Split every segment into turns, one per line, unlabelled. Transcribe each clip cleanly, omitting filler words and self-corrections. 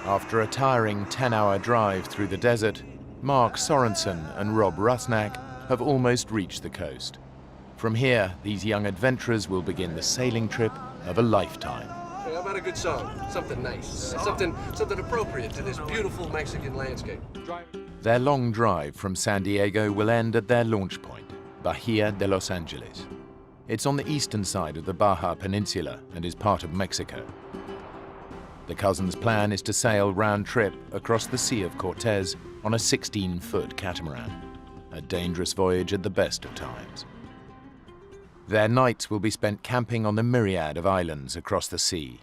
After a tiring 10-hour drive through the desert, Mark Sorensen and Rob Rusnak have almost reached the coast. From here, these young adventurers will begin the sailing trip of a lifetime.
How about a good song? Something nice. Something appropriate to this beautiful Mexican landscape.
Their long drive from San Diego will end at their launch point, Bahia de Los Angeles. It's on the eastern side of the Baja Peninsula and is part of Mexico. The cousins' plan is to sail round trip across the Sea of Cortez on a 16-foot catamaran, a dangerous voyage at the best of times. Their nights will be spent camping on the myriad of islands across the sea.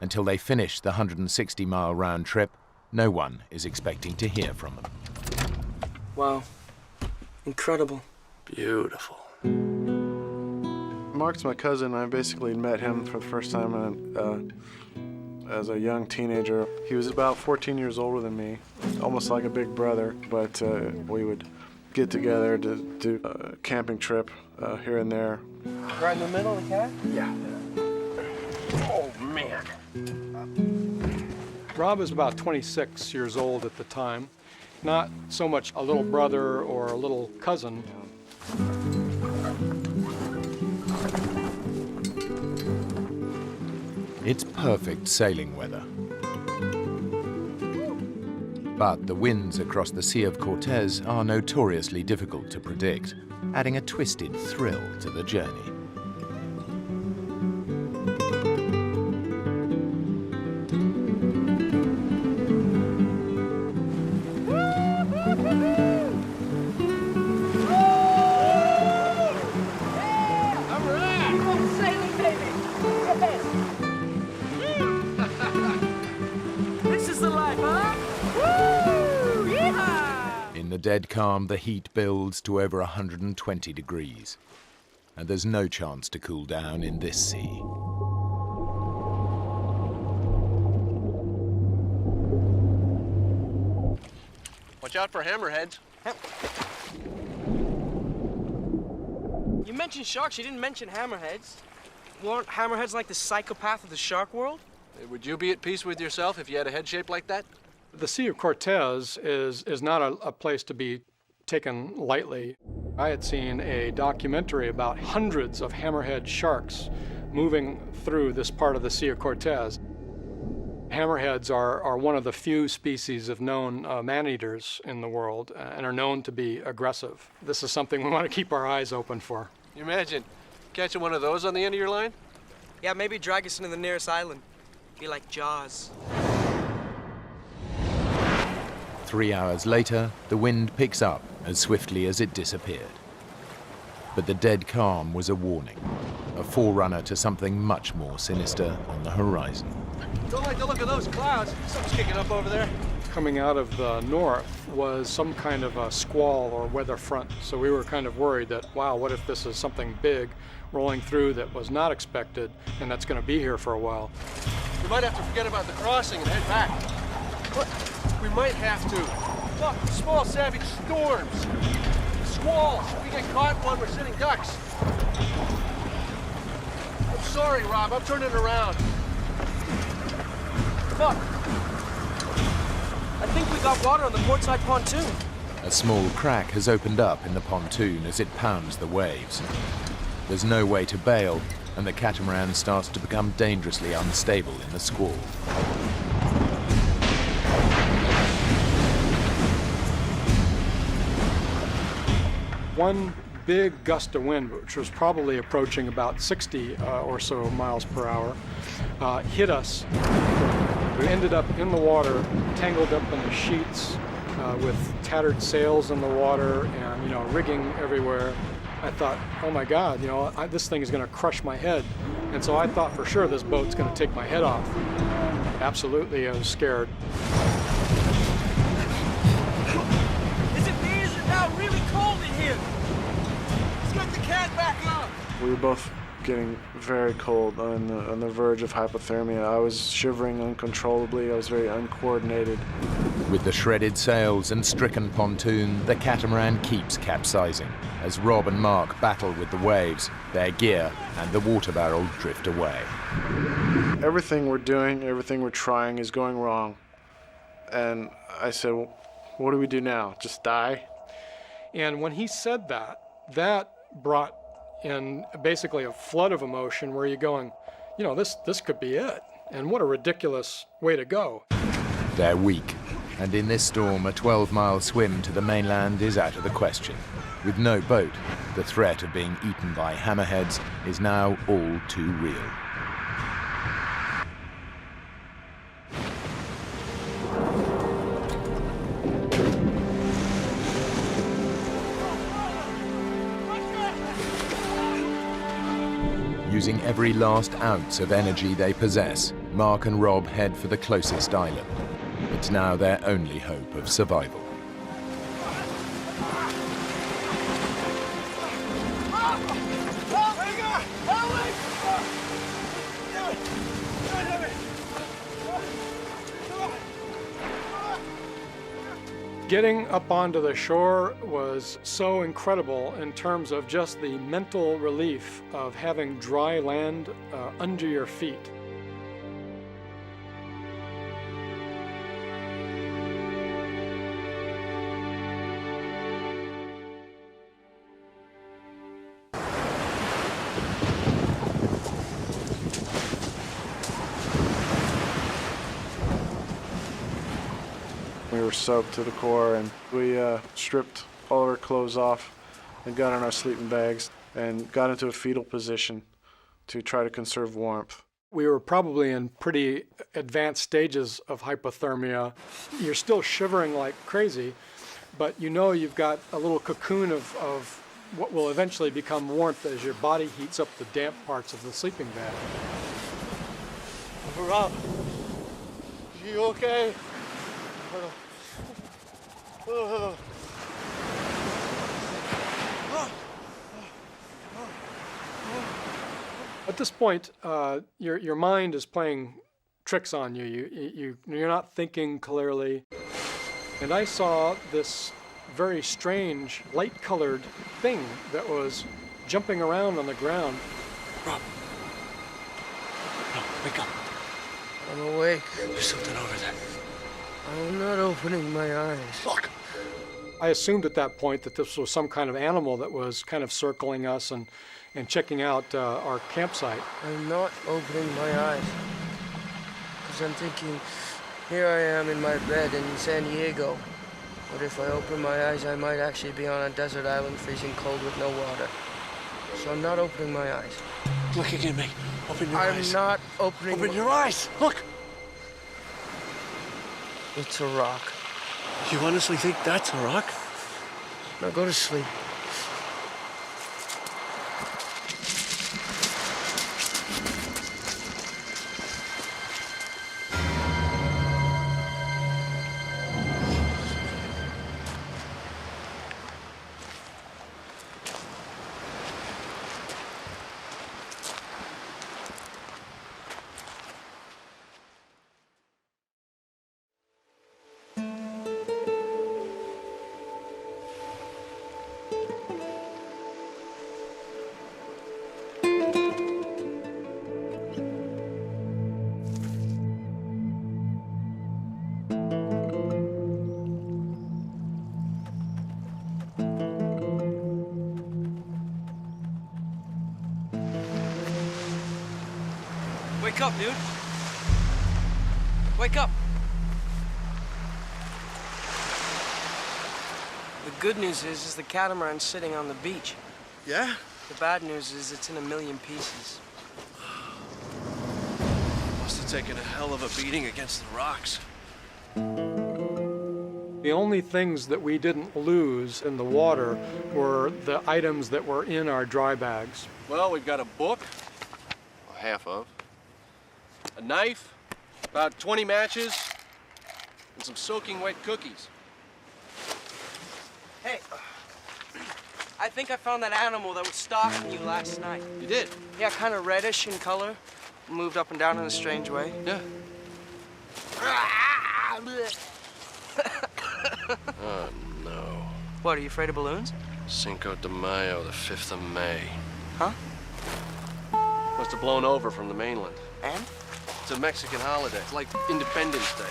Until they finish the 160-mile round trip, no one is expecting to hear from them.
Wow. Incredible.
Beautiful.
Mark's my cousin. I basically met him for the first time as a young teenager. He was about 14 years older than me, almost like a big brother, but we would get together to do a camping trip here and there.
Right in the middle of the cat?
Yeah.
Oh, man.
Rob was about 26 years old at the time. Not so much a little brother or a little cousin.
It's perfect sailing weather. But the winds across the Sea of Cortez are notoriously difficult to predict, adding a twisted thrill to the journey. In the dead calm, the heat builds to over 120 degrees, and there's no chance to cool down in this sea.
Watch out for hammerheads.
You mentioned sharks, you didn't mention hammerheads. Weren't hammerheads like the psychopath of the shark world?
Would you be at peace with yourself if you had a head shaped like that?
The Sea of Cortez is not a place to be taken lightly. I had seen a documentary about hundreds of hammerhead sharks moving through this part of the Sea of Cortez. Hammerheads are one of the few species of known man-eaters in the world and are known to be aggressive. This is something we want to keep our eyes open for.
You imagine catching one of those on the end of your line?
Yeah, maybe drag us into the nearest island. Be like Jaws.
3 hours later, the wind picks up as swiftly as it disappeared. But the dead calm was a warning, a forerunner to something much more sinister on the horizon.
Don't like the look of those clouds. Something's kicking up over there.
Coming out of the north was some kind of a squall or weather front, so we were kind of worried that, wow, what if this is something big rolling through that was not expected and that's going to be here for a while.
We might have to forget about the crossing and head back. What? We might have to. Look, small savage storms. Squalls. If we get caught in one, we're sitting ducks. I'm sorry, Rob. I'm turning around.
Fuck. I think we got water on the portside pontoon.
A small crack has opened up in the pontoon as it pounds the waves. There's no way to bail, and the catamaran starts to become dangerously unstable in the squall.
One big gust of wind, which was probably approaching about 60 or so miles per hour, hit us. We ended up in the water, tangled up in the sheets, with tattered sails in the water and, rigging everywhere. I thought, oh my God, this thing is going to crush my head. And so I thought for sure this boat's going to take my head off. Absolutely, I was scared.
Is it me? Is it now really cold in here? Let's get the cat back up.
We were both getting very cold, on the verge of hypothermia. I was shivering uncontrollably. I was very uncoordinated.
With the shredded sails and stricken pontoon, the catamaran keeps capsizing as Rob and Mark battle with the waves, their gear and the water barrel drift away.
Everything we're doing, everything we're trying is going wrong. And I said, well, what do we do now? Just die?
And when he said that, that brought in basically a flood of emotion where you're going, you know, this could be it. And what a ridiculous way to go.
They're weak, and in this storm, a 12-mile swim to the mainland is out of the question. With no boat, the threat of being eaten by hammerheads is now all too real. Using every last ounce of energy they possess, Mark and Rob head for the closest island. It's now their only hope of survival.
Getting up onto the shore was so incredible in terms of just the mental relief of having dry land under your feet.
We were soaked to the core, and we stripped all our clothes off and got in our sleeping bags and got into a fetal position to try to conserve warmth.
We were probably in pretty advanced stages of hypothermia. You're still shivering like crazy, but you know you've got a little cocoon of what will eventually become warmth as your body heats up the damp parts of the sleeping bag.
Rob, you okay?
At this point, your mind is playing tricks on you. You're not thinking clearly. And I saw this very strange, light-colored thing that was jumping around on the ground.
Rob, wake up.
I'm awake.
There's something over there.
I'm not opening my eyes.
Look.
I assumed at that point that this was some kind of animal that was kind of circling us and checking out our campsite.
I'm not opening my eyes. Because I'm thinking, here I am in my bed in San Diego. But if I open my eyes, I might actually be on a desert island freezing cold with no water. So I'm not opening my eyes.
Looking at me. Open your eyes.
I'm not opening
Open your eyes. Look.
It's a rock.
You honestly think that's a rock?
Now go to sleep. Wake up, dude. Wake up. The good news is the catamaran's sitting on the beach.
Yeah?
The bad news is it's in a million pieces.
Must have taken a hell of a beating against the rocks.
The only things that we didn't lose in the water were the items that were in our dry bags.
Well, we've got a book.
Well, half of.
A knife, about 20 matches, and some soaking wet cookies.
Hey, I think I found that animal that was stalking you last night.
You did?
Yeah, kind of reddish in color. Moved up and down in a strange way.
Yeah.
Oh, no.
What, are you afraid of balloons?
Cinco de Mayo, the 5th of May.
Huh?
Must have blown over from the mainland.
And?
It's a Mexican holiday. It's like Independence Day.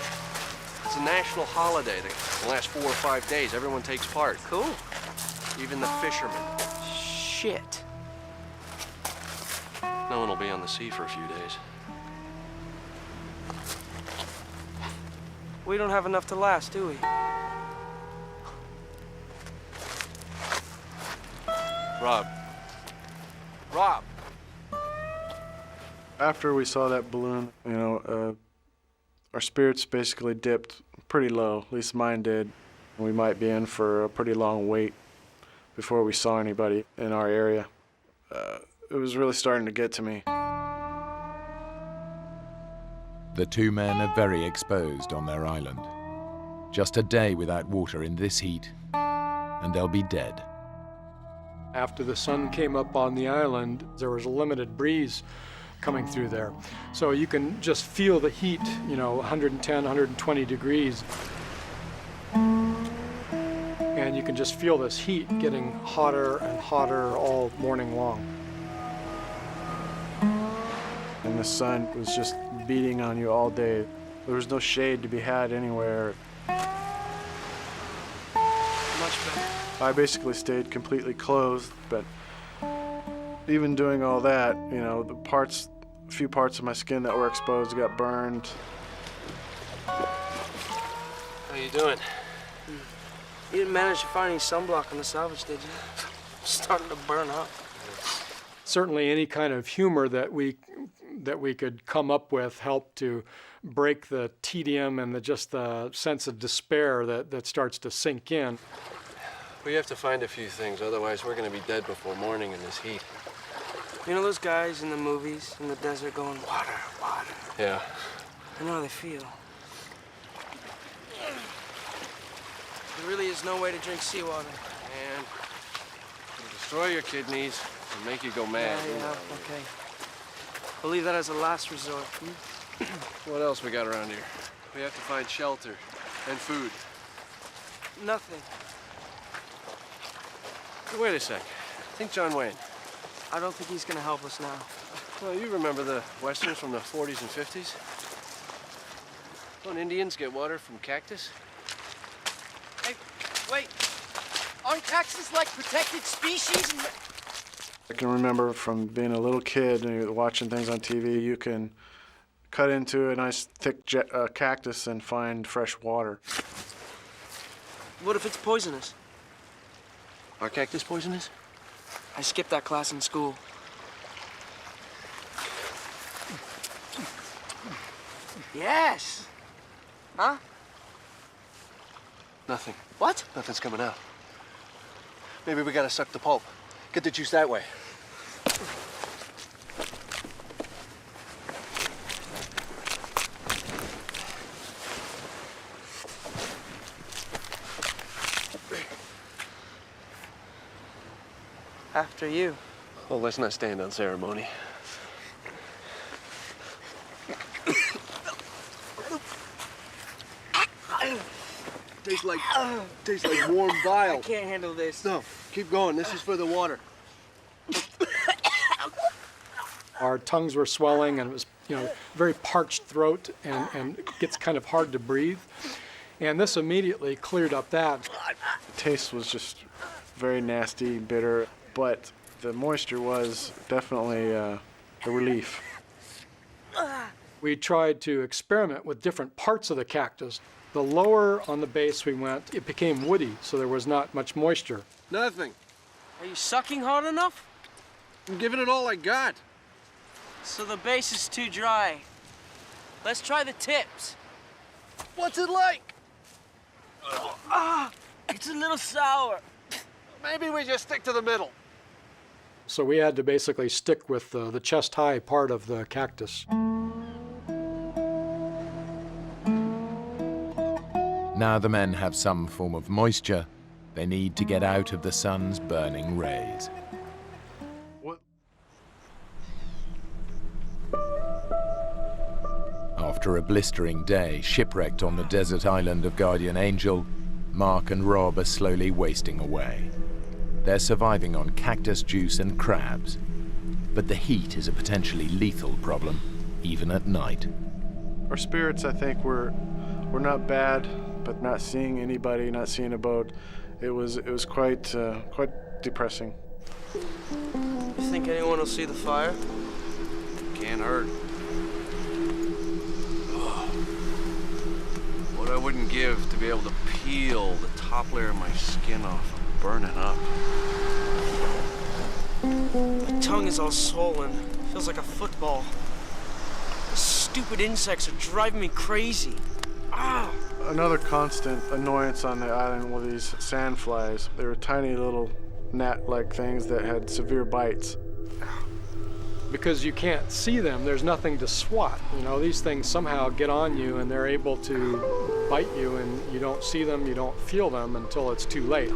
It's It's a national holiday. The last 4 or 5 days, everyone takes part.
Cool.
Even the fishermen.
Shit.
No one will be on the sea for a few days.
We don't have enough to last, do we?
Rob. Rob!
After we saw that balloon, you know, our spirits basically dipped pretty low, at least mine did. We might be in for a pretty long wait before we saw anybody in our area. It was really starting to get to me.
The two men are very exposed on their island. Just a day without water in this heat, and they'll be dead.
After the sun came up on the island, there was a limited breeze coming through there. So you can just feel the heat, you know, 110, 120 degrees. And you can just feel this heat getting hotter and hotter all morning long.
And the sun was just beating on you all day. There was no shade to be had anywhere.
Much better.
I basically stayed completely clothed, but even doing all that, you know, a few parts of my skin that were exposed got burned.
How you doing?
You didn't manage to find any sunblock on the salvage, did you? Starting to burn up.
Certainly any kind of humor that we could come up with helped to break the tedium and just the sense of despair that starts to sink in.
We have to find a few things, otherwise we're going to be dead before morning in this heat.
You know those guys in the movies in the desert going, water, water?
Yeah.
I know how they feel. There really is no way to drink seawater.
And it'll destroy your kidneys and make you go mad.
Yeah, okay. We'll leave that as a last resort.
What else we got around here? We have to find shelter and food.
Nothing.
Hey, wait a sec. I think John Wayne.
I don't think he's gonna help us now.
Well, you remember the westerns from the 40s and 50s? Don't Indians get water from cactus?
Hey, wait. Aren't cactus like protected species?
I can remember from being a little kid and watching things on TV, you can cut into a nice thick cactus and find fresh water.
What if it's poisonous?
Are cactus poisonous?
I skipped that class in school. Yes. Huh?
Nothing.
What?
Nothing's coming out. Maybe we gotta suck the pulp. Get the juice that way.
After you.
Well, let's not stand on ceremony. Tastes like warm bile.
I can't handle this.
No, keep going. This is for the water.
Our tongues were swelling and it was, you know, very parched throat and it gets kind of hard to breathe. And this immediately cleared up that.
The taste was just very nasty, bitter, but the moisture was definitely a relief.
We tried to experiment with different parts of the cactus. The lower on the base we went, it became woody, so there was not much moisture.
Nothing.
Are you sucking hard enough?
I'm giving it all I got.
So the base is too dry. Let's try the tips.
What's it like?
It's a little sour.
Maybe we just stick to the middle.
So we had to basically stick with the chest-high part of the cactus.
Now the men have some form of moisture, they need to get out of the sun's burning rays.
What?
After a blistering day, shipwrecked on the desert island of Guardian Angel, Mark and Rob are slowly wasting away. They're surviving on cactus juice and crabs, but the heat is a potentially lethal problem, even at night.
Our spirits, I think, were were not bad, but not seeing anybody, not seeing a boat, it was quite depressing.
You think anyone will see the fire?
Can't hurt. Oh. What I wouldn't give to be able to peel the top layer of my skin off and burn it up.
My tongue is all swollen. Feels like a football. The stupid insects are driving me crazy. Ah!
Another constant annoyance on the island were these sandflies. They were tiny little gnat-like things that had severe bites.
Because you can't see them, there's nothing to swat. You know, these things somehow get on you and they're able to bite you, and you don't see them, you don't feel them until it's too late.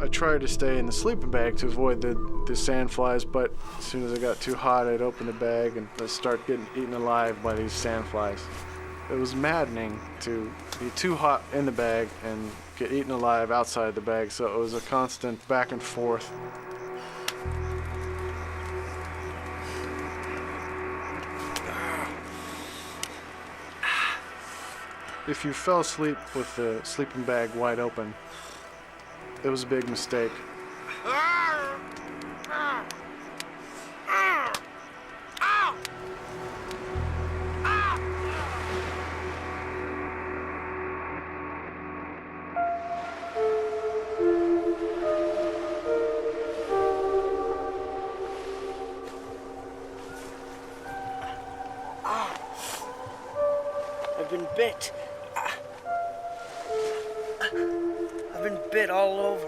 I tried to stay in the sleeping bag to avoid the sandflies, but as soon as it got too hot, I'd open the bag and I'd start getting eaten alive by these sandflies. It was maddening to be too hot in the bag and get eaten alive outside the bag, so it was a constant back and forth. If you fell asleep with the sleeping bag wide open, it was a big mistake.
I've been bit. I've been bit all over.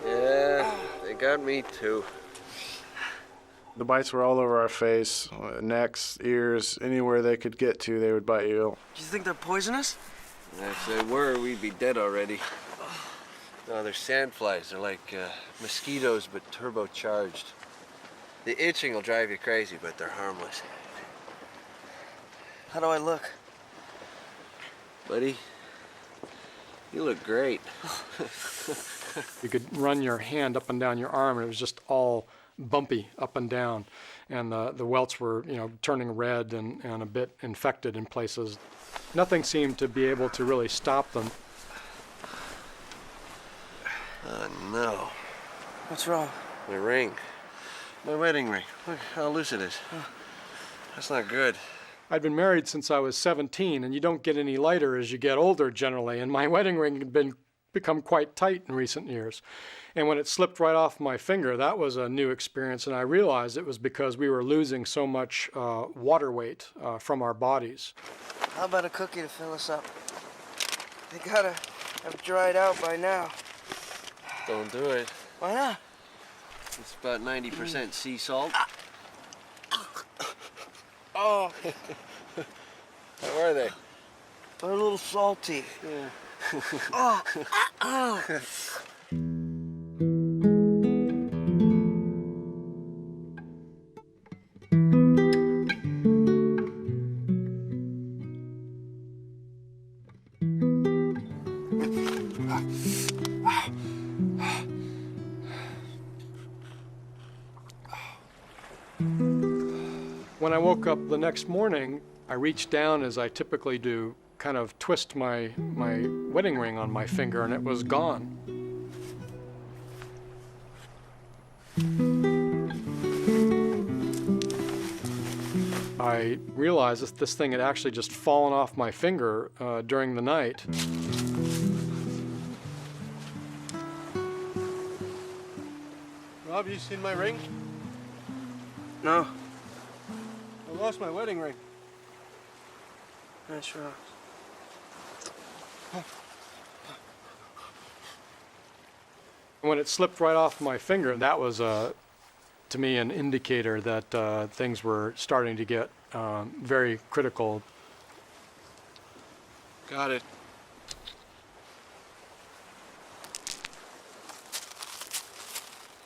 Yeah, they got me too.
The bites were all over our face, necks, ears, anywhere they could get to, they would bite you.
Do you think they're poisonous?
If they were, we'd be dead already. No, they're sandflies. They're like mosquitoes, but turbocharged. The itching will drive you crazy, but they're harmless.
How do I look?
Buddy, you look great.
You could run your hand up and down your arm, and it was just all bumpy up and down. And the welts were, you know, turning red and a bit infected in places. Nothing seemed to be able to really stop them.
Oh, no.
What's wrong?
My ring. My wedding ring. Look how loose it is. That's not good.
I'd been married since I was 17, and you don't get any lighter as you get older generally, and my wedding ring had become quite tight in recent years. And when it slipped right off my finger, that was a new experience, and I realized it was because we were losing so much water weight from our bodies.
How about a cookie to fill us up? They gotta have dried out by now.
Don't do it.
Why not?
It's about 90% sea salt.
Oh,
How are they?
they're a little salty.
Yeah.
Oh.
When I woke up the next morning, I reached down, as I typically do, kind of twist my wedding ring on my finger, and it was gone. I realized that this thing had actually just fallen off my finger during the night.
Rob, you seen my ring?
No,
I lost my wedding ring.
that's right.
When it slipped right off my finger, that was, to me, an indicator that things were starting to get very critical.
Got it.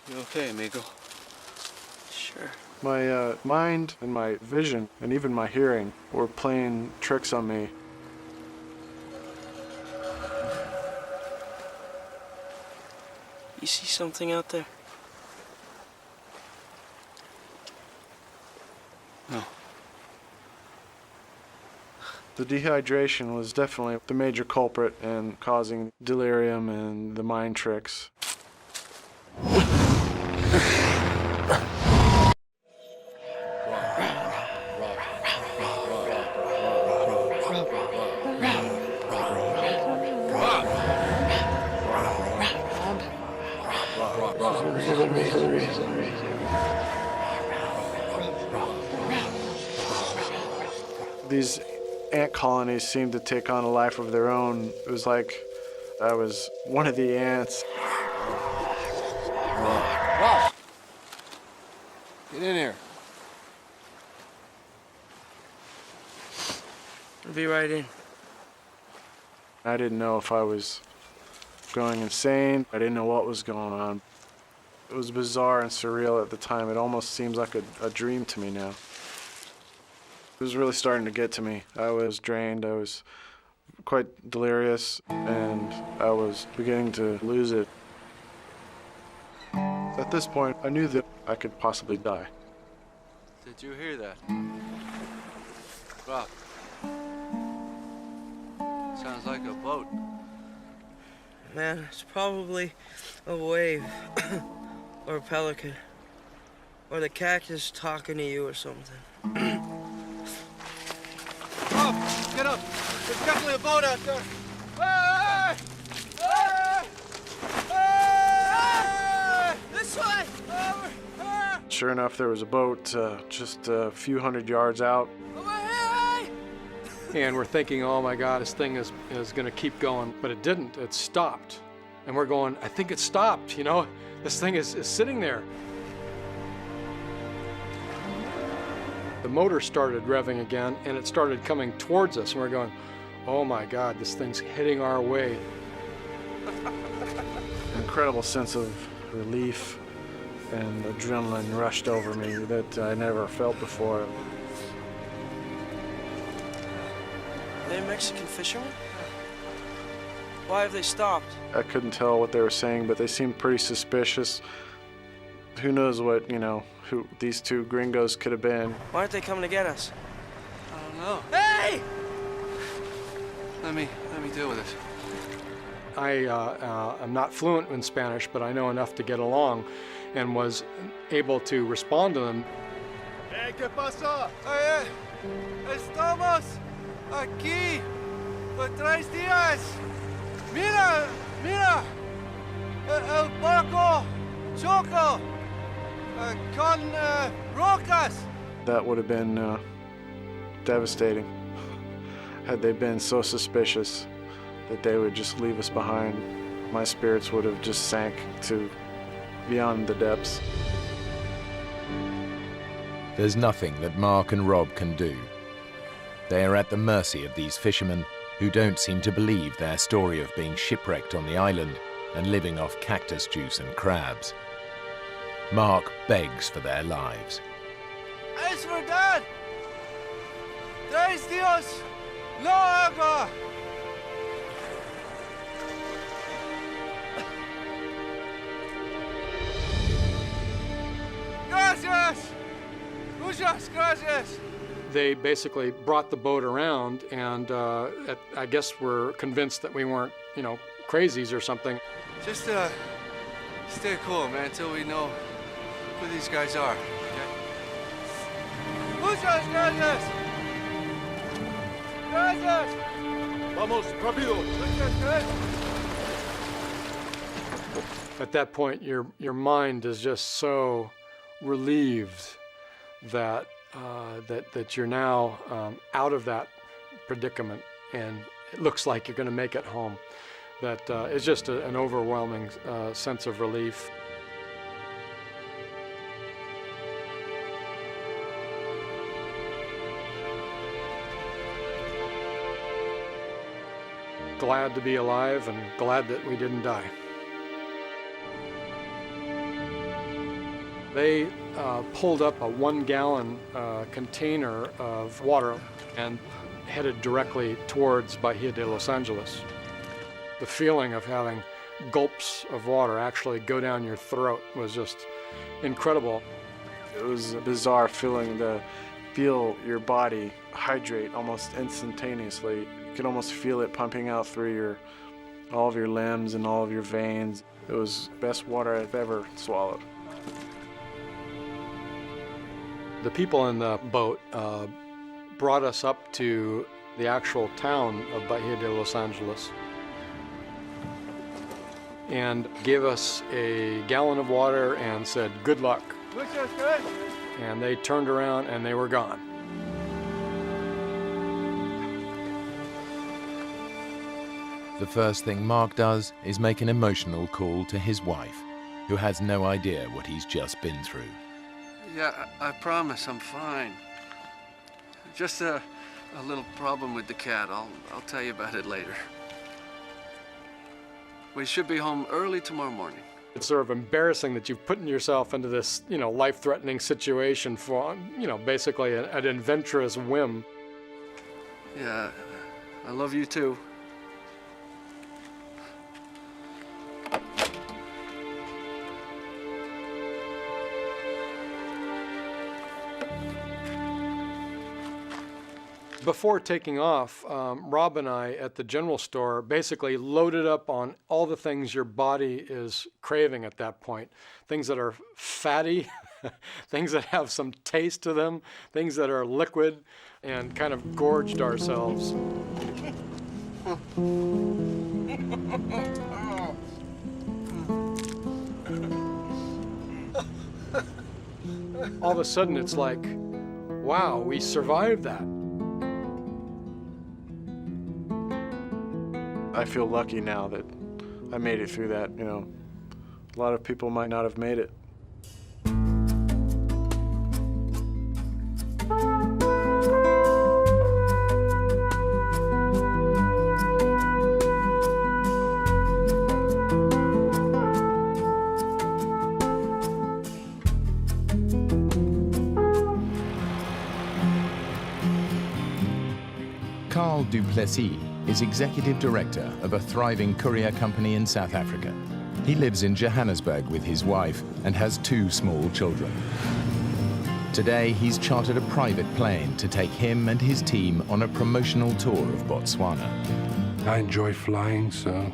You okay, amigo?
Sure.
My mind and my vision and even my hearing were playing tricks on me.
You see something out there?
No.
The dehydration was definitely the major culprit in causing delirium and the mind tricks. These ant colonies seemed to take on a life of their own. It was like I was one of the ants.
Get in here.
I'll be right in.
I didn't know if I was going insane. I didn't know what was going on. It was bizarre and surreal at the time. It almost seems like a dream to me now. It was really starting to get to me. I was drained, I was quite delirious, and I was beginning to lose it. At this point, I knew that I could possibly die.
Did you hear that? Rock. Sounds like a boat.
Man, it's probably a wave. Or a pelican. Or the cactus talking to you or something.
Rob, get up. There's definitely a boat out there. Hey! Hey! Hey!
This way!
Sure enough, there was a boat just a few hundred yards out.
Over here!
And we're thinking, oh my God, this thing is going to keep going. But it didn't. It stopped. And we're going, I think it stopped, you know? This thing is sitting there. The motor started revving again, and it started coming towards us. And we're going, oh my God, this thing's heading our way.
An incredible sense of relief and adrenaline rushed over me that I never felt before.
Are they Mexican fishermen? Why have they stopped?
I couldn't tell what they were saying, but they seemed pretty suspicious. Who knows what, who these two gringos could have been.
Why aren't they coming to get us?
I don't know.
Hey!
Let me deal with it.
I'm not fluent in Spanish, but I know enough to get along and was able to respond to them.
Hey, ¿qué pasó? Oye, estamos aquí por 3 días. Mira, mira, el barco choco con rocas.
That would have been devastating had they been so suspicious that they would just leave us behind. My spirits would have just sank to beyond the depths.
There's nothing that Mark and Rob can do. They are at the mercy of these fishermen who don't seem to believe their story of being shipwrecked on the island and living off cactus juice and crabs. Mark begs for their lives.
Es verdad. 3 días, no agua. Gracias. Muchas gracias.
They basically brought the boat around, and I guess were convinced that we weren't, crazies or something.
Just stay cool, man, until we know who these guys are, okay?
Muchas gracias. Gracias. Vamos, rápido. Muchas gracias.
At that point, your mind is just so relieved that that you're now out of that predicament, and it looks like you're going to make it home. That it's just an overwhelming sense of relief. Glad to be alive and glad that we didn't die. They pulled up a 1-gallon container of water and headed directly towards Bahia de Los Angeles. The feeling of having gulps of water actually go down your throat was just incredible.
It was a bizarre feeling to feel your body hydrate almost instantaneously. You can almost feel it pumping out through all of your limbs and all of your veins. It was the best water I've ever swallowed.
The people in the boat brought us up to the actual town of Bahia de Los Angeles and gave us a gallon of water and said, "Good luck."
Looks good.
And they turned around and they were gone.
The first thing Mark does is make an emotional call to his wife, who has no idea what he's just been through.
Yeah, I promise I'm fine. Just a little problem with the cat. I'll tell you about it later. We should be home early tomorrow morning.
It's sort of embarrassing that you've put yourself into this, life-threatening situation for, basically an adventurous whim.
Yeah, I love you too.
Before taking off, Rob and I at the general store basically loaded up on all the things your body is craving at that point. Things that are fatty, things that have some taste to them, things that are liquid, and kind of gorged ourselves. All of a sudden it's like, wow, we survived that.
I feel lucky now that I made it through that, A lot of people might not have made it.
Carl Duplessis is executive director of a thriving courier company in South Africa. He lives in Johannesburg with his wife and has 2 small children. Today, he's chartered a private plane to take him and his team on a promotional tour of Botswana.
I enjoy flying, so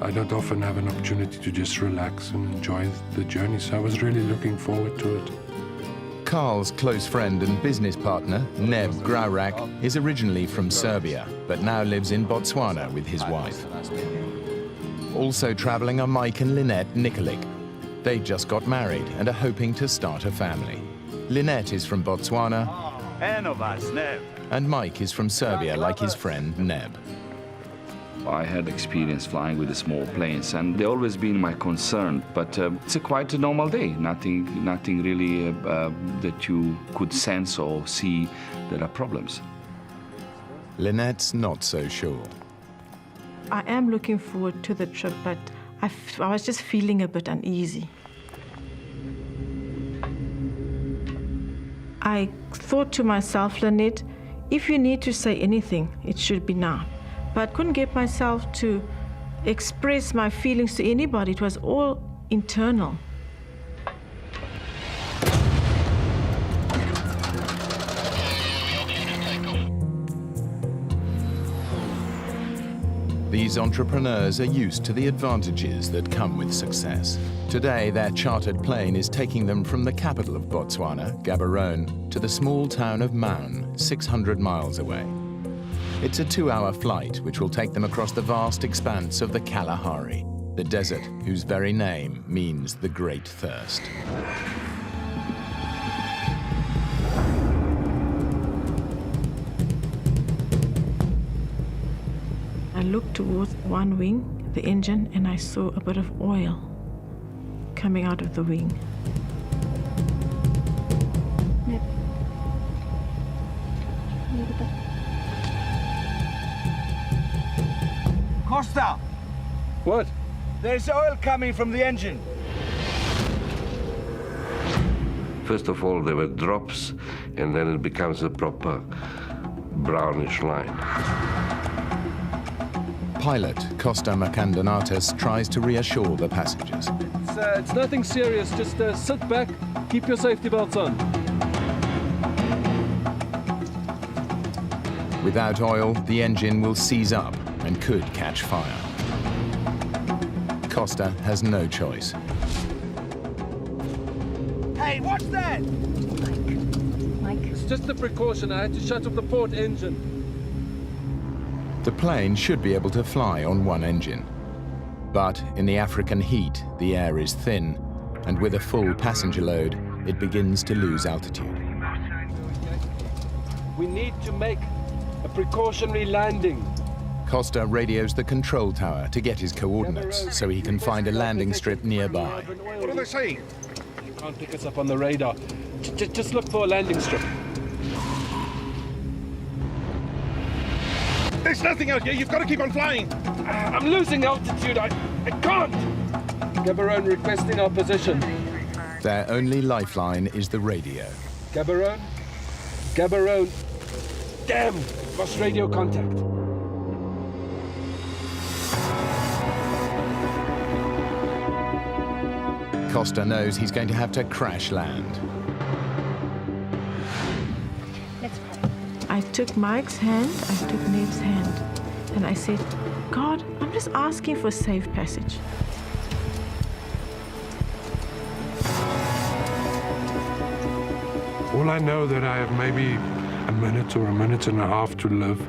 I don't often have an opportunity to just relax and enjoy the journey, so I was really looking forward to it.
Carl's close friend and business partner, Neb Graurak, is originally from Serbia, but now lives in Botswana with his wife. Also traveling are Mike and Lynette Nikolic. They just got married and are hoping to start a family. Lynette is from Botswana, and Mike is from Serbia like his friend Neb.
I had experience flying with the small planes, and they always been my concern. But it's quite a normal day. Nothing really that you could sense or see there are problems.
Lynette's not so sure.
I am looking forward to the trip, but I was just feeling a bit uneasy. I thought to myself, Lynette, if you need to say anything, it should be now. But I couldn't get myself to express my feelings to anybody. It was all internal.
These entrepreneurs are used to the advantages that come with success. Today, their chartered plane is taking them from the capital of Botswana, Gaborone, to the small town of Maun, 600 miles away. It's a 2-hour flight which will take them across the vast expanse of the Kalahari, the desert whose very name means the Great Thirst.
I looked towards one wing, the engine, and I saw a bit of oil coming out of the wing.
Costa!
What?
There's oil coming from the engine.
First of all, there were drops, and then it becomes a proper brownish line.
Pilot Costa Macandonatis tries to reassure the passengers.
It's nothing serious. Just sit back, keep your safety belts on.
Without oil, the engine will seize up and could catch fire. Costa has no choice.
Hey, what's that?
It's just a precaution. I had to shut off the port engine.
The plane should be able to fly on one engine. But in the African heat, the air is thin, and with a full passenger load, it begins to lose altitude.
We need to make a precautionary landing.
Costa radios the control tower to get his coordinates so he can find a landing strip nearby.
What are they saying?
You can't pick us up on the radar. Just look for a landing strip.
There's nothing out here. You've got to keep on flying.
I'm losing altitude. I can't. Catamaran requesting our position.
Their only lifeline is the radio.
Catamaran? Catamaran. Damn! Lost radio contact.
Costa knows he's going to have to crash land.
I took Mike's hand, I took Neb's hand, and I said, God, I'm just asking for safe passage.
All I know that I have maybe a minute or a minute and a half to live,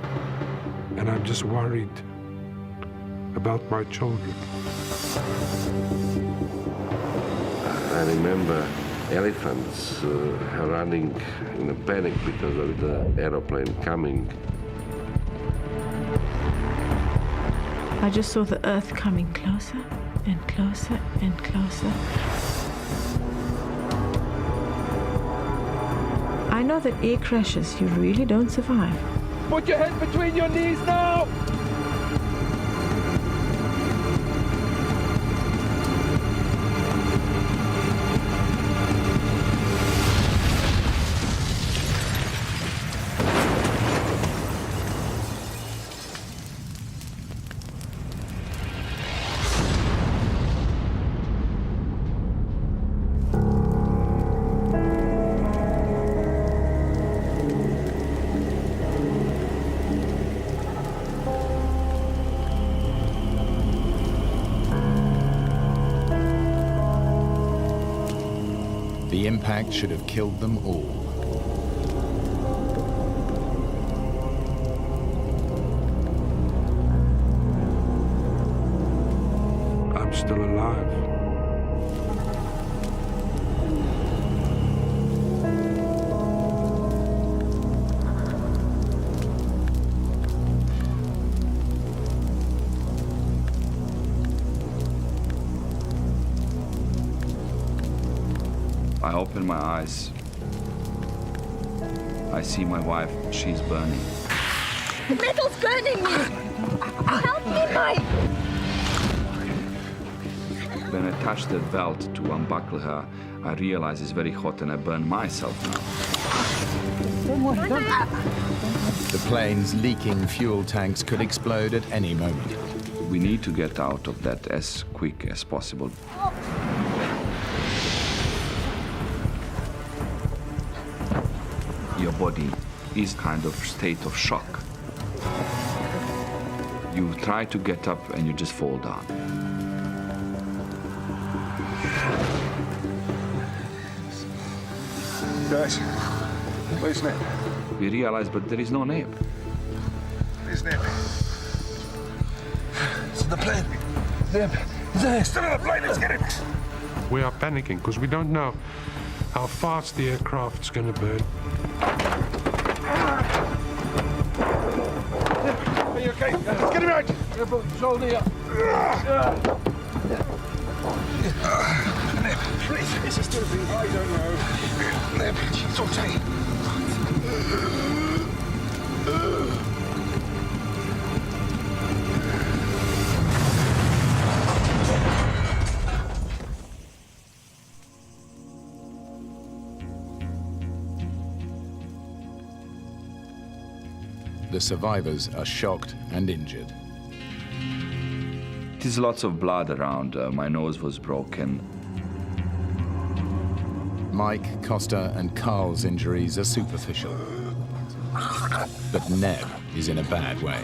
and I'm just worried about my children.
I remember elephants running in a panic because of the aeroplane coming.
I just saw the earth coming closer and closer and closer. I know that air crashes, you really don't survive.
Put your head between your knees now!
The impact should have killed them all.
I'm still alive.
I open my eyes. I see my wife, she's burning.
The metal's burning me! Help me, Mike!
When I touch the belt to unbuckle her, I realize it's very hot and I burn myself now.
The plane's leaking fuel tanks could explode at any moment.
We need to get out of that as quick as possible. Your body is kind of state of shock. You try to get up and you just fall down.
Guys, where's Neb?
We realize, but there is no Neb.
Where's Neb? It's in the plane. Neb, there. Still in the plane, let's get him.
We are panicking because we don't know how fast the aircraft's going to burn.
Are you okay? Let's get him out.
Shoulder up.
Neb, please. Is he still breathing? I don't know. Neb, it's okay.
The survivors are shocked and injured.
There's lots of blood around. My nose was broken.
Mike, Costa, and Carl's injuries are superficial. But Neb is in a bad way.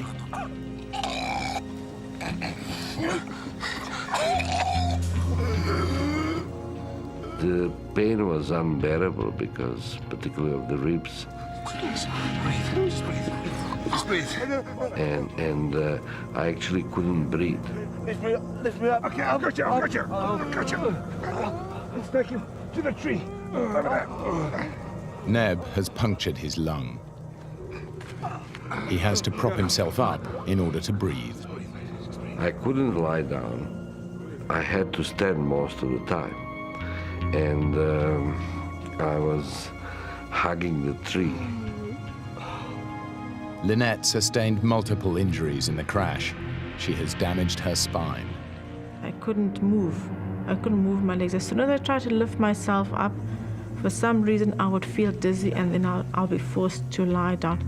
The pain was unbearable because, particularly of the ribs.
Just breathe. Just breathe.
And I actually couldn't breathe.
Lift me up. Okay, I'll got you. I'll got you. Let's take him to the tree. Over there.
Neb has punctured his lung. He has to prop himself up in order to breathe.
I couldn't lie down. I had to stand most of the time. And I was hugging the tree.
Lynette sustained multiple injuries in the crash. She has damaged her spine.
I couldn't move. I couldn't move my legs. As soon as I tried to lift myself up, for some reason I would feel dizzy and then I'll be forced to lie down.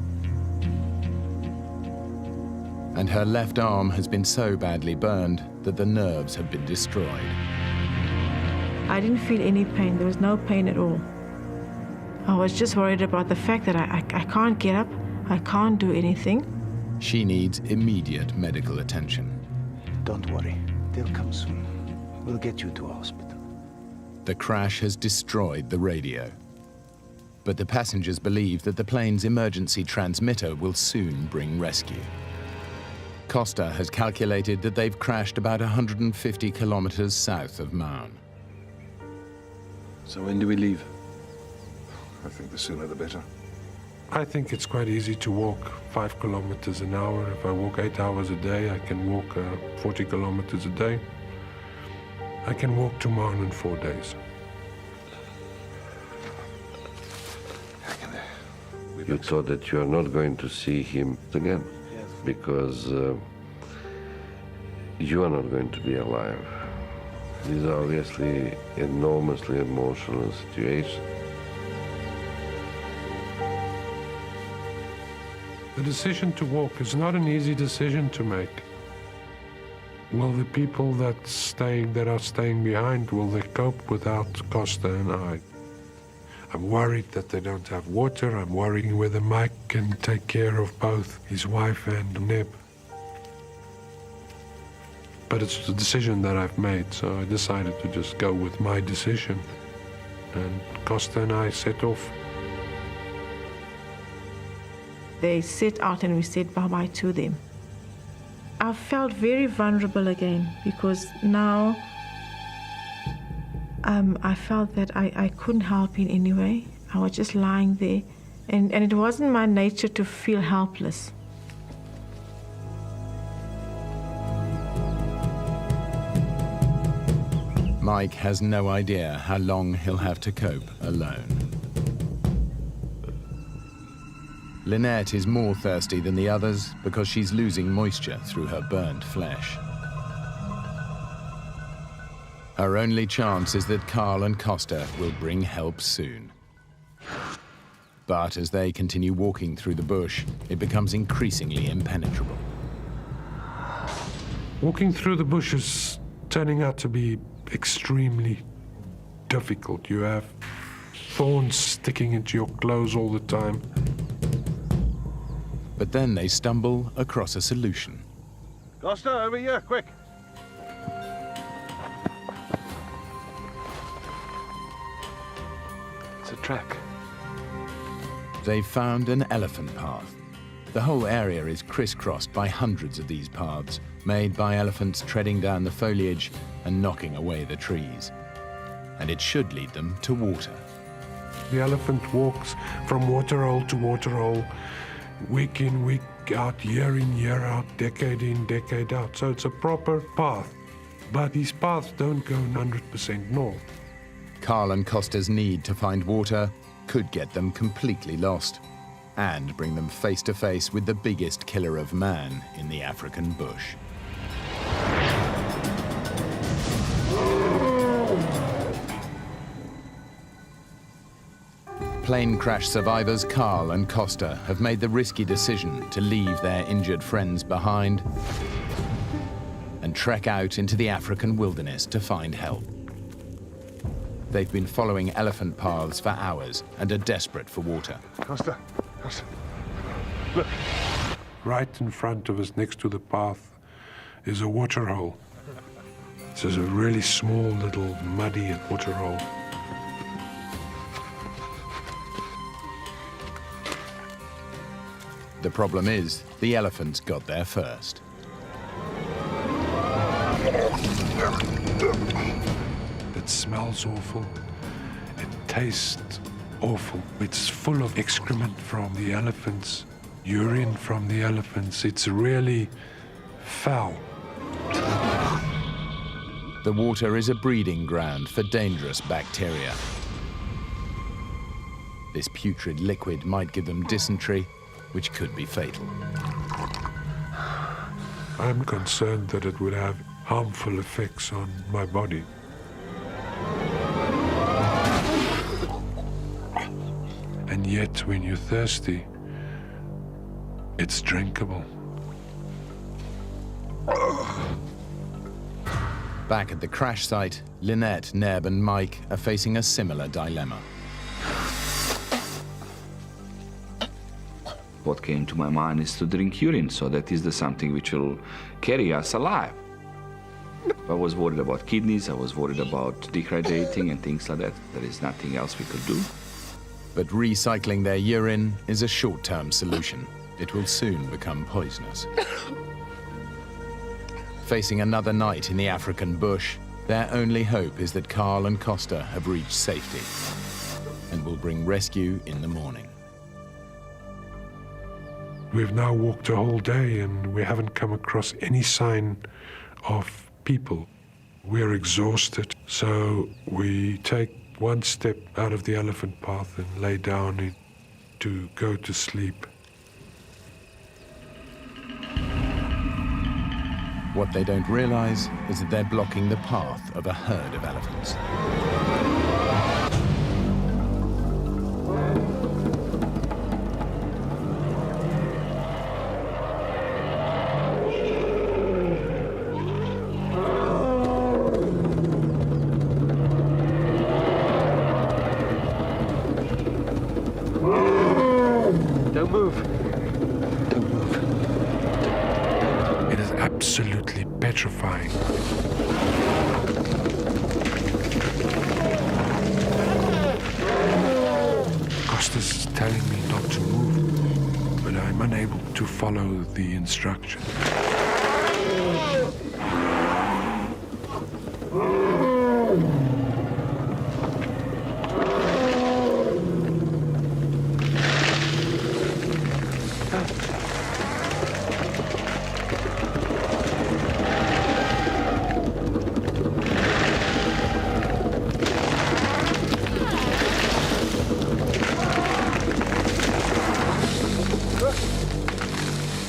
And her left arm has been so badly burned that the nerves have been destroyed.
I didn't feel any pain. There was no pain at all. I was just worried about the fact that I can't get up. I can't do anything.
She needs immediate medical attention.
Don't worry. They'll come soon. We'll get you to a hospital.
The crash has destroyed the radio. But the passengers believe that the plane's emergency transmitter will soon bring rescue. Costa has calculated that they've crashed about 150 kilometers south of Maun.
So when do we leave?
I think the sooner the better.
I think it's quite easy to walk 5 kilometers an hour. If I walk 8 hours a day, I can walk 40 kilometers a day. I can walk to Maun in 4 days.
You thought that you are not going to see him again because you are not going to be alive. These are obviously enormously emotional situations.
The decision to walk is not an easy decision to make. Will the people that are staying behind, will they cope without Costa and I? I'm worried that they don't have water. I'm worried whether Mike can take care of both his wife and Neb. But it's the decision that I've made, so I decided to just go with my decision. And Costa and I set off.
They set out and we said bye-bye to them. I felt very vulnerable again because now I felt that I couldn't help in any way. I was just lying there and it wasn't my nature to feel helpless.
Mike has no idea how long he'll have to cope alone. Lynette is more thirsty than the others because she's losing moisture through her burnt flesh. Her only chance is that Carl and Costa will bring help soon. But as they continue walking through the bush, it becomes increasingly impenetrable.
Walking through the bush is turning out to be extremely difficult. You have thorns sticking into your clothes all the time.
But then they stumble across a solution.
Costa, over here, quick.
It's a track.
They've found an elephant path. The whole area is crisscrossed by hundreds of these paths, made by elephants treading down the foliage and knocking away the trees. And it should lead them to water.
The elephant walks from waterhole to waterhole, week in, week out, year in, year out, decade in, decade out. So it's a proper path. But these paths don't go 100% north.
Carl and Costa's need to find water could get them completely lost and bring them face to face with the biggest killer of man in the African bush. Plane crash survivors Carl and Costa have made the risky decision to leave their injured friends behind and trek out into the African wilderness to find help. They've been following elephant paths for hours and are desperate for water.
Costa, look.
Right in front of us, next to the path, is a waterhole. It's a really small, little, muddy waterhole.
The problem is, the elephants got there first.
It smells awful. It tastes awful. It's full of excrement from the elephants, urine from the elephants. It's really foul.
The water is a breeding ground for dangerous bacteria. This putrid liquid might give them dysentery, which could be fatal.
I'm concerned that it would have harmful effects on my body. And yet, when you're thirsty, it's drinkable.
Back at the crash site, Lynette, Neb and Mike are facing a similar dilemma.
What came to my mind is to drink urine, so that is something which will carry us alive. I was worried about kidneys, I was worried about dehydrating and things like that. There is nothing else we could do.
But recycling their urine is a short-term solution. It will soon become poisonous. Facing another night in the African bush, their only hope is that Carl and Costa have reached safety and will bring rescue in the morning.
We've now walked a whole day and we haven't come across any sign of people. We're exhausted, so we take one step out of the elephant path and lay down to go to sleep.
What they don't realize is that they're blocking the path of a herd of elephants.
Don't move. Don't move.
It is absolutely petrifying. Costas is telling me not to move, but I'm unable to follow the instructions.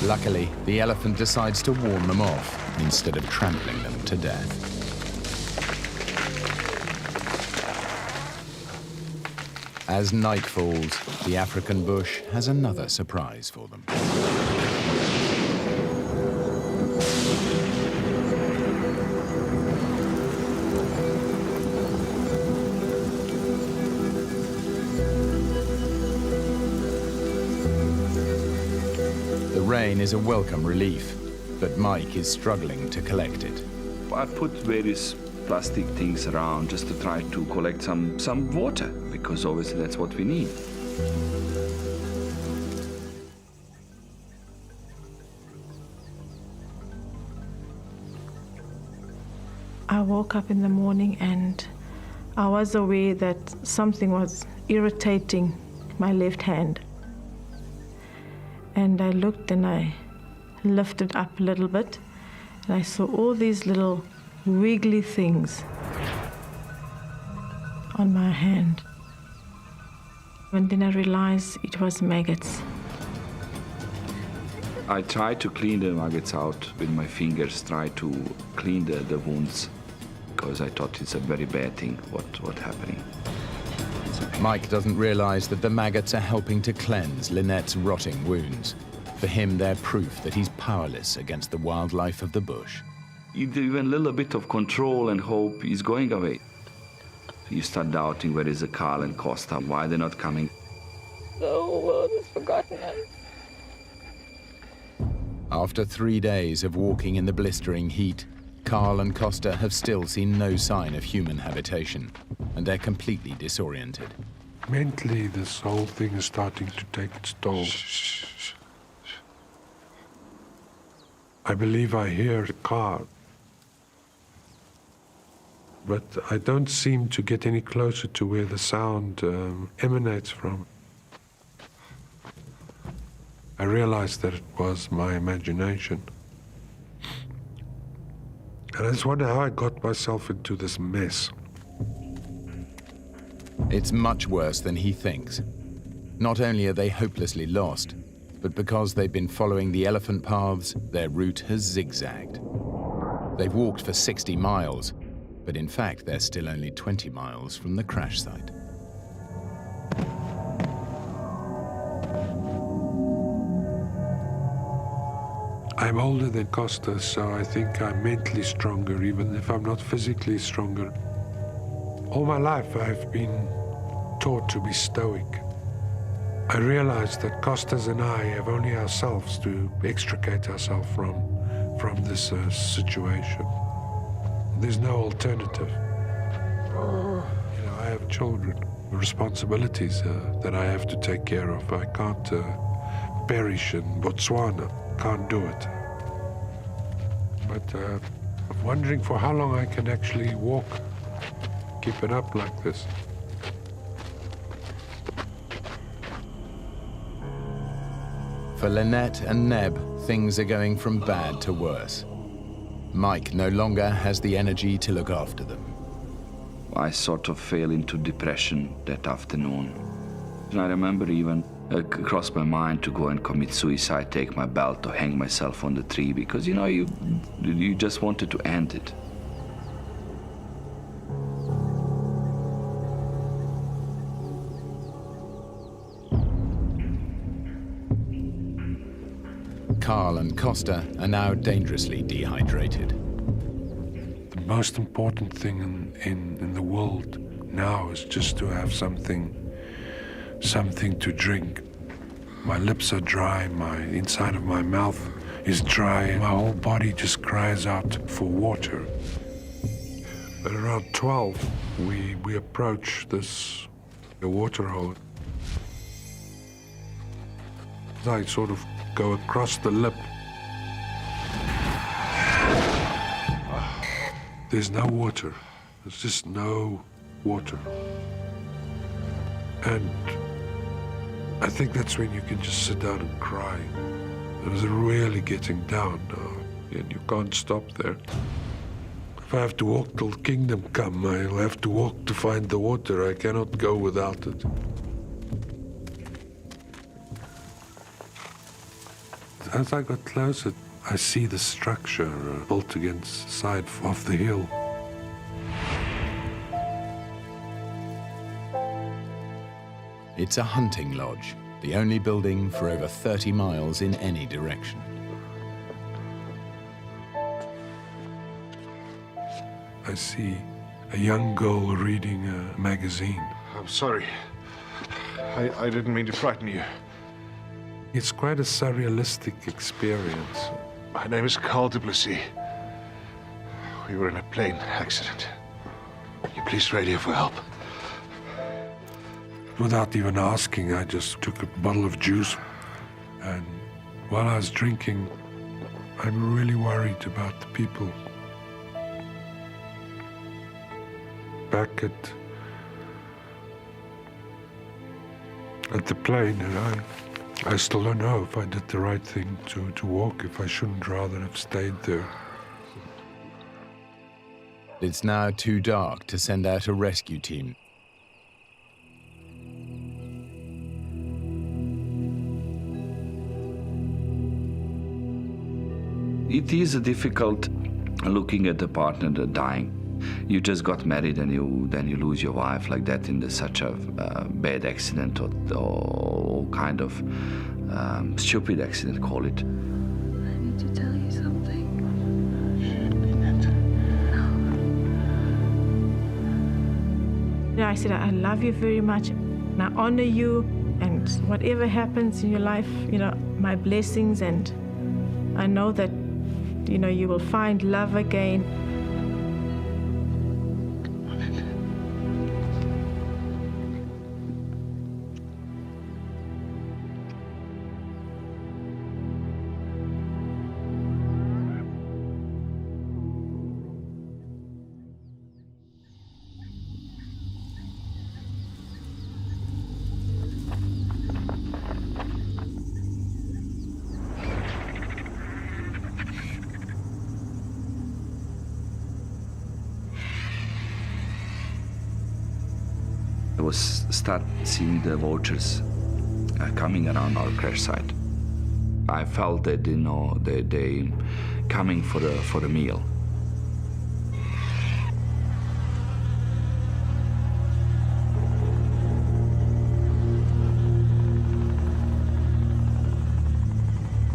Luckily, the elephant decides to warn them off instead of trampling them to death. As night falls, the African bush has another surprise for them. The rain is a welcome relief, but Mike is struggling to collect it.
I put various plastic things around just to try to collect some water, because obviously that's what we need.
I woke up in the morning and I was aware that something was irritating my left hand. And I looked and I lifted up a little bit and I saw all these little wiggly things on my hand. And then I realized it was maggots.
I tried to clean the maggots out with my fingers, try to clean the wounds, because I thought it's a very bad thing what's happening.
Mike doesn't realize that the maggots are helping to cleanse Lynette's rotting wounds. For him, they're proof that he's powerless against the wildlife of the bush.
Even a little bit of control and hope is going away. You start doubting, where is the Carl and Costa? Why they're not coming?
The whole world has forgotten us.
After 3 days of walking in the blistering heat, Carl and Costa have still seen no sign of human habitation, and they're completely disoriented.
Mentally, this whole thing is starting to take its toll. I believe I hear a car, but I don't seem to get any closer to where the sound emanates from. I realized that it was my imagination. And I just wonder how I got myself into this mess.
It's much worse than he thinks. Not only are they hopelessly lost, but because they've been following the elephant paths, their route has zigzagged. They've walked for 60 miles, but in fact they're still only 20 miles from the crash site.
I'm older than Costa, so I think I'm mentally stronger, even if I'm not physically stronger. All my life I've been taught to be stoic. I realize that Costas and I have only ourselves to extricate ourselves from this situation. There's no alternative. You know, I have children, responsibilities that I have to take care of. I can't perish in Botswana. Can't do it. But I'm wondering for how long I can actually walk, keep it up like this.
For Lynette and Neb, things are going from bad to worse. Mike no longer has the energy to look after them.
I sort of fell into depression that afternoon. And I remember even it crossed my mind to go and commit suicide, take my belt, or hang myself on the tree, because, you know, you just wanted to end it.
Carl and Costa are now dangerously dehydrated.
The most important thing in the world now is just to have something to drink. My lips are dry, my inside of my mouth is dry, and my whole body just cries out for water. At around 12, we approach the water hole. I sort of go across the lip. There's no water. There's just no water. And I think that's when you can just sit down and cry. It was really getting down now, and you can't stop there. If I have to walk till kingdom come, I'll have to walk to find the water. I cannot go without it. As I got closer, I see the structure built against the side of the hill.
It's a hunting lodge, the only building for over 30 miles in any direction.
I see a young girl reading a magazine.
I'm sorry. I didn't mean to frighten you.
It's quite a surrealistic experience.
My name is Carl du Plessis. We were in a plane accident. Can you please radio for help?
Without even asking, I just took a bottle of juice. And while I was drinking, I'm really worried about the people. Back at the plane, and I still don't know if I did the right thing to walk, if I shouldn't rather have stayed there.
It's now too dark to send out a rescue team.
It is difficult looking at the partner that dying. You just got married and then you lose your wife like that in such a bad accident or kind of stupid accident, call it.
I need to tell you something.
No. I said, I love you very much, and I honor you, and whatever happens in your life, you know, my blessings, and I know that, you know, you will find love again.
I was start seeing the vultures coming around our crash site. I felt that, you know, they coming for the meal.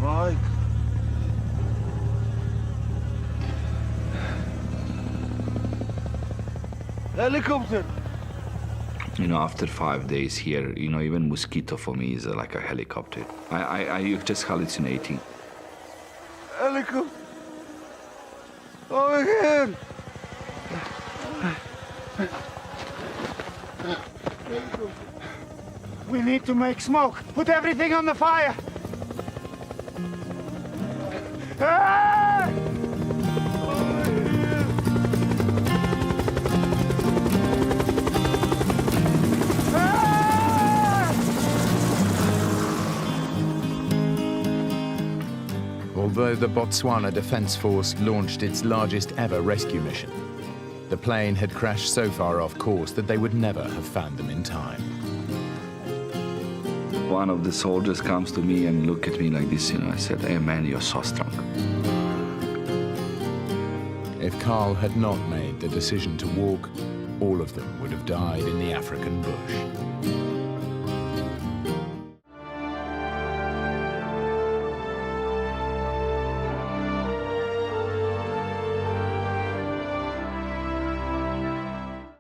Mike. Helicopter.
You know, after 5 days here, you know, even mosquito for me is like a helicopter. I just hallucinating.
Helicopter. Over here. We need to make smoke. Put everything on the fire. Ah!
Although the Botswana Defence Force launched its largest ever rescue mission, the plane had crashed so far off course that they would never have found them in time.
One of the soldiers comes to me and look at me like this, you know. I said, "Hey man, you're so strong."
If Carl had not made the decision to walk, all of them would have died in the African bush.